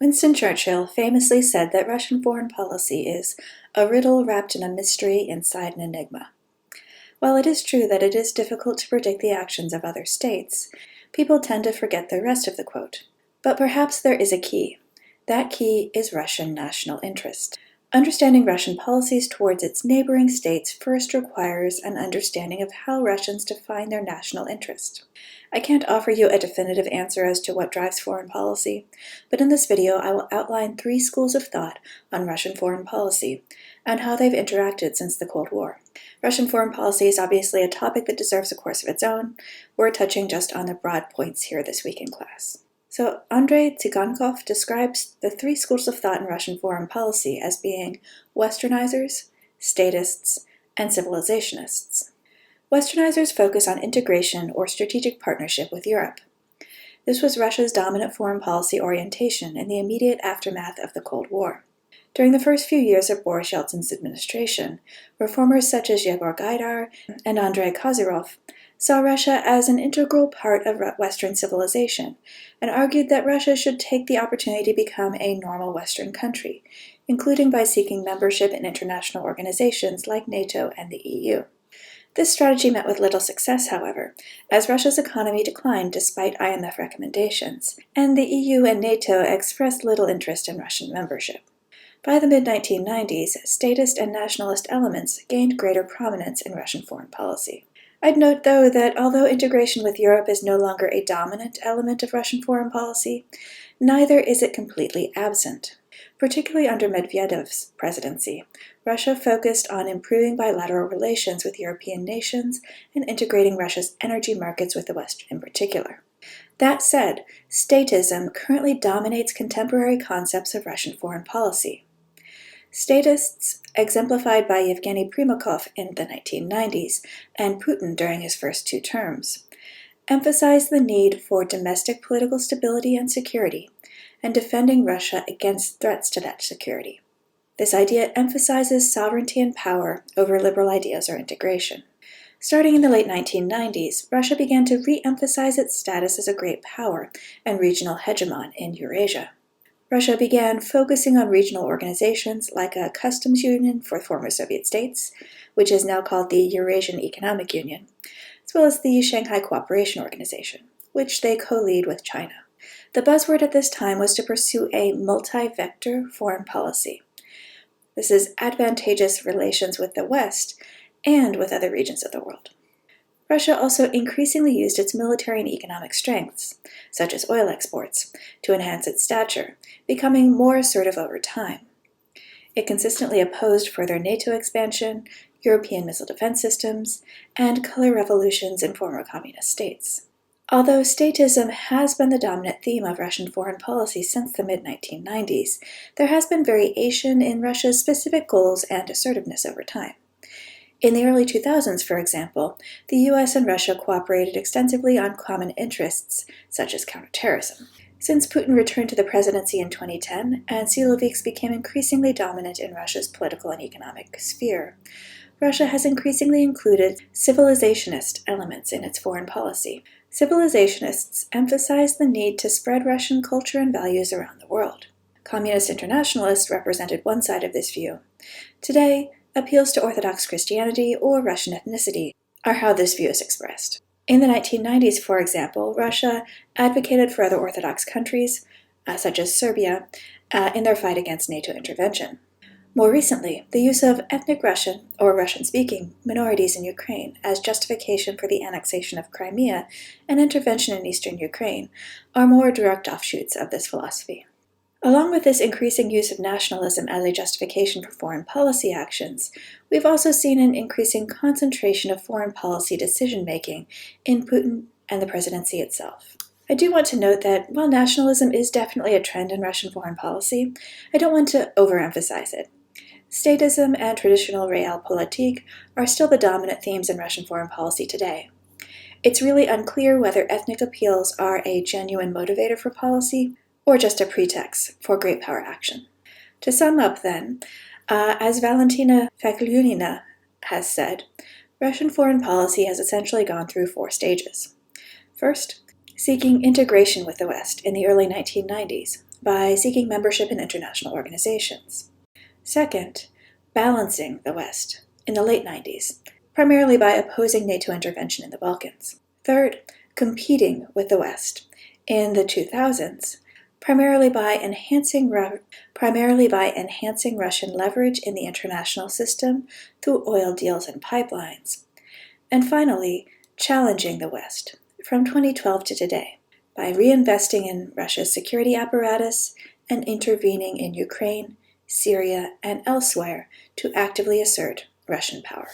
Winston Churchill famously said that Russian foreign policy is a riddle wrapped in a mystery inside an enigma. While it is true that it is difficult to predict the actions of other states, people tend to forget the rest of the quote. But perhaps there is a key. That key is Russian national interest. Understanding Russian policies towards its neighboring states first requires an understanding of how Russians define their national interest. I can't offer you a definitive answer as to what drives foreign policy, but in this video I will outline 3 schools of thought on Russian foreign policy and how they've interacted since the Cold War. Russian foreign policy is obviously a topic that deserves a course of its own. We're touching just on the broad points here this week in class. So Andrei Tsygankov describes the 3 schools of thought in Russian foreign policy as being Westernizers, statists, and civilizationists. Westernizers focus on integration or strategic partnership with Europe. This was Russia's dominant foreign policy orientation in the immediate aftermath of the Cold War. During the first few years of Boris Yeltsin's administration, reformers such as Yegor Gaidar and Andrei Kozyrov saw Russia as an integral part of Western civilization and argued that Russia should take the opportunity to become a normal Western country, including by seeking membership in international organizations like NATO and the EU. This strategy met with little success, however, as Russia's economy declined despite IMF recommendations, and the EU and NATO expressed little interest in Russian membership. By the mid-1990s, statist and nationalist elements gained greater prominence in Russian foreign policy. I'd note, though, that although integration with Europe is no longer a dominant element of Russian foreign policy, neither is it completely absent. Particularly under Medvedev's presidency, Russia focused on improving bilateral relations with European nations and integrating Russia's energy markets with the West in particular. That said, statism currently dominates contemporary concepts of Russian foreign policy. Statists, exemplified by Yevgeny Primakov in the 1990s and Putin during his first 2 terms, emphasize the need for domestic political stability and security and defending Russia against threats to that security. This idea emphasizes sovereignty and power over liberal ideas or integration. Starting in the late 1990s, Russia began to re-emphasize its status as a great power and regional hegemon in Eurasia. Russia began focusing on regional organizations like a customs union for former Soviet states, which is now called the Eurasian Economic Union, as well as the Shanghai Cooperation Organization, which they co-lead with China. The buzzword at this time was to pursue a multi-vector foreign policy. This is advantageous relations with the West and with other regions of the world. Russia also increasingly used its military and economic strengths, such as oil exports, to enhance its stature, becoming more assertive over time. It consistently opposed further NATO expansion, European missile defense systems, and color revolutions in former communist states. Although statism has been the dominant theme of Russian foreign policy since the mid-1990s, there has been variation in Russia's specific goals and assertiveness over time. In the early 2000s, for example, the US and Russia cooperated extensively on common interests, such as counterterrorism. Since Putin returned to the presidency in 2010 and Siloviki became increasingly dominant in Russia's political and economic sphere, Russia has increasingly included civilizationist elements in its foreign policy. Civilizationists emphasize the need to spread Russian culture and values around the world. Communist internationalists represented one side of this view. Today, appeals to Orthodox Christianity or Russian ethnicity are how this view is expressed. In the 1990s, for example, Russia advocated for other Orthodox countries, such as Serbia, in their fight against NATO intervention. More recently, the use of ethnic Russian or Russian-speaking minorities in Ukraine as justification for the annexation of Crimea and intervention in eastern Ukraine are more direct offshoots of this philosophy. Along with this increasing use of nationalism as a justification for foreign policy actions, we've also seen an increasing concentration of foreign policy decision-making in Putin and the presidency itself. I do want to note that while nationalism is definitely a trend in Russian foreign policy, I don't want to overemphasize it. Statism and traditional realpolitik are still the dominant themes in Russian foreign policy today. It's really unclear whether ethnic appeals are a genuine motivator for policy or just a pretext for great power action. To sum up then, as Valentina Vakulyunina has said, Russian foreign policy has essentially gone through 4 stages. First, seeking integration with the West in the early 1990s, by seeking membership in international organizations. Second, balancing the West in the late 90s, primarily by opposing NATO intervention in the Balkans. Third, competing with the West in the 2000s, primarily by enhancing Russian leverage in the international system through oil deals and pipelines. And finally, challenging the West from 2012 to today by reinvesting in Russia's security apparatus and intervening in Ukraine, Syria, and elsewhere to actively assert Russian power.